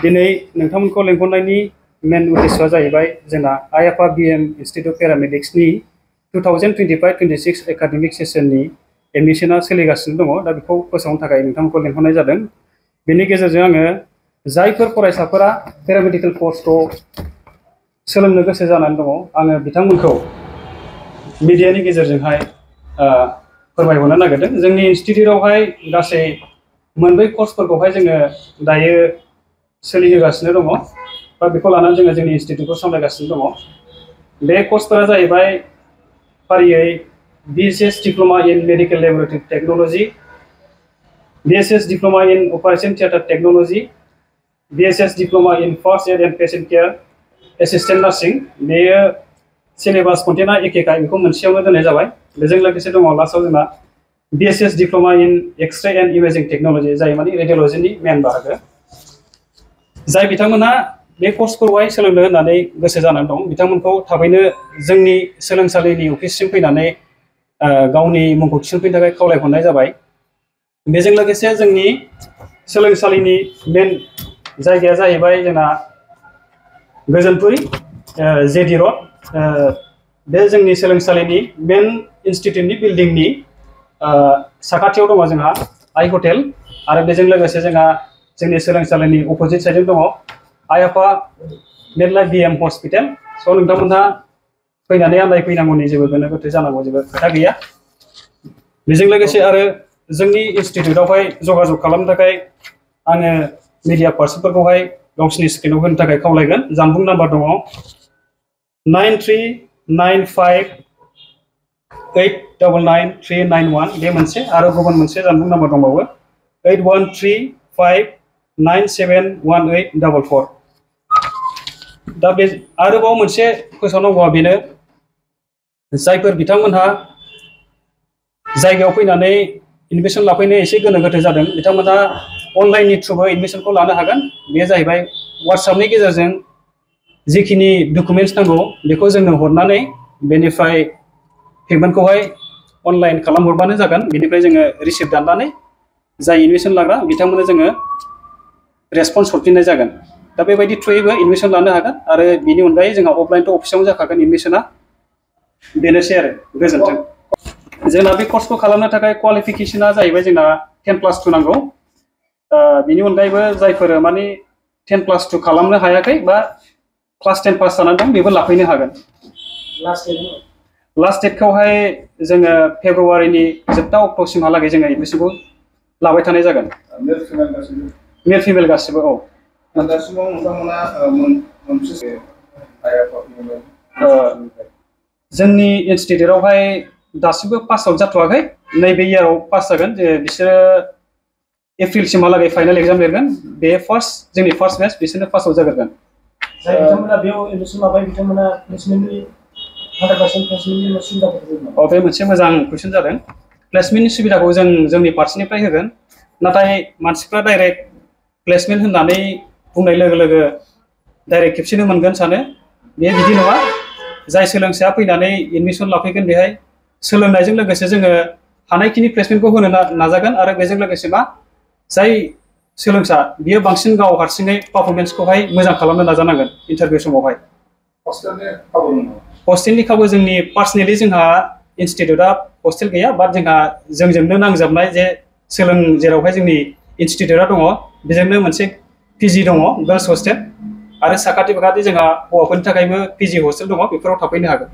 दिनै नोंथांमोनखौ लेंहरनायनि मेन उद्देश्यआ जाहैबाय जोंना आइ-आफा BM इन्स्टिट्यूट अफ पेरामेडिक्सनि 2025-26 एकाडेमिक सेसननि एडमिशना सोलिगासिनो दङ। दा बेखौ फोसावनो थाखाय नोंथांमोनखौ लेंहरनाय जादों। बेनि गेजेरजों आङो जायफोर फरायसाफोरा पेरामेडिकेल कर्सखौ सोलोंनो गोसो जानानै दङ, आङो बिथांमोनखौ मिडियानि गेजेरजोंहाय फोरमायहरनो नागिरदों। जोंनि इन्स्टिट्यूटआवहाय गासै मोनब्रै कर्सफोरखौहाय जोङो दायो सोलिहोगासिनो दङ, बा बेखौ लानानै जोङो जोंनि इन्स्टिट्यूटखौ सामलायगासिनो दङ। बे कर्सफोरा जाहैबाय फारियै BSS diploma in medical laboratory technology, BSS diploma in operation theatre technology, BSS diploma in first aid and patient care assistant nursing. बेयो सिलेबास कन्टेन्टआ एखेखाय बेखौ मोनसेयावनो दोननाय जाबाय। बेजों लोगोसे दङ लास्टआव जोंना BSS diploma in X ray and imaging technology, जाय माने रेडियोलॉजीनि मेन बाहागो। जाय बिथांमोना बे कर्सखौहाय सोलोंनो होननानै गोसो जानानै दं, बिथांमोनखौ थाबैनो जोंनि सोलोंसालिनि अफिससिम फैनानै गावनि मुंखौ थिसनफैनो थाखाय खावलायहरनाय जाबाय। बेजों लोगोसे जोंनि सोलोंसालिनि मेन जायगाया जाहैबाय जोंना गोजोनपुरी JD र'ड। बे जोंनि सोलोंसालिनि मेन इन्स्टिट्यूटनि बिल्डिंनि साखाथियाव दङ जोंहा आई हटेल, आरो बेजों लोगोसे जोंहा जोंनि सोलोंसालिनि अपोजिट साइडजों दङ आइ-आफा मेडलाइफ BM हस्पिटाल। स' नोंथांमोनहा फैनानै आन्दायफैनांगौनि जेबो गोनो गोथो जानांगौ जेबो खोथा गैया। बेजों लोगोसे आरो जोंनि इन्स्टिट्यूटआवहाय जगाजग खालामनो थाखाय आङो मिडिया पार्सनफोरखौहाय गावसिनि स्क्रिनाव होनो थाखाय खावलायगोन। जानबुं नाम्बार दङ 9395899391, बे मोनसे, आरो गुबुन मोनसे जानबुं नाम्बार दंबावो 8135971844। दा बे आरोबाव मोनसे फोसावनांगौआ बेनो, जायफोर बिथांमोनहा जायगायाव फैनानै एडमिशन लाफैनो एसे गोनो गोथो जादों, बिथांमोना अनलाइननि थ्रुबो एडमिशनखौ लानो हागोन। बेयो जाहैबाय वाट्सएपनि गेजेरजों जिखिनि डकुमेन्ट्स नांगौ बेखौ जोंनो हरनानै बेनिफ्राय पेमेन्टखौहाय अनलाइन खालामहरबानो जागोन। बेनिफ्राय जोङो रिसिप्ट दाननानै जाय एडमिशन लाग्रा बिथांमोननो जोङो रेसपन्स हरफिननाय जागोन। दा बेबायदि थ्रुयैबो एडमिशन लानो हागोन। आरो बेनि अनगायै जोंहा अफलाइनथ' अफिसावनो जाखागोन एडमिशना। बेनोसै आरो, गोजोन्थों। जोंना बे कर्सखौ खालामनो थाखाय क्वालिफिकेशना जाहैबाय जोंना 10+2 नांगौ। बेनि अनगायैबो जायफोर माने 10+2 खालामनो हायाखै बा क्लास 10 पास जानानै दं, बेबो लाफैनो हागोन। लास्ट डेटखौहाय जोङो फेब्रुवारिनि जोबथा अक्ट'सिमहालागै जोङो एडमिशनखौ लाबाय थानाय जागोन। मेल फिमेल गासिबो। औ, दासिमाव नोंथांमोना जोंनि इन्स्टिट्यूटआवहाय दासिमबो पास आउट जाथ'वाखै। नैबे इयाराव पास जागोन। बिसोरो एप्रिलसिमहालागै फाइनाल एग्जाम लिरगोन। बे जोंनि फार्स्ट बेच, बिसोरनो पास आउट जागोन। जाय बिथांमोना बेयाव एडमिशन लाबाय बिथांमोना प्लेसमेन्टनि 100% प्लेसमेन्टनि सुबिदाफोर दं नामा? बे मोनसे मोजां कुइसन जादों। प्लेसमेन्टनि सुबिदाखौ जोंनि फारसेनिफ्राय होगोन। नाथाय मानसिफ्रा डाइरेक्ट प्लेसमेन्ट होननानै बुंनाय लोगो लोगो डाइरेक्ट खेबसेनो मोनगोन सानो। बे बिदि नङा। जाय सोलोंसाया फैनानै एडमिशन लाफैगोन, बेहाय सोलोंनायजों लोगोसे जोङो हानायखिनि प्लेसमेन्टखौ होनो नाजागोन। आरो बेजों लोगोसे जाय सोलोंसा बियो बांसिन गाव हारसिङै पारफरमेन्सखौहाय मोजां खालामनो नाजानांगोन इन्टारभिउ समावहाय। हस्टेलनि खाबु जोंनि पार्सनेलि जोंहा इन्स्टिट्यूटआ हस्टेल गैया, बाट जोंजोंनो नांजाबनाय जेरावहाय जोंनि इन्स्टिट्यूटआ दङ, बेजोंनो मोनसे PG दङ, गार्ल्स हस्टेल, आरो साखाथि फाखाथि जोंहा हौवाफोरनि थाखायबो PG हस्टेल दङ, बेफोराव थाफैनो हागोन।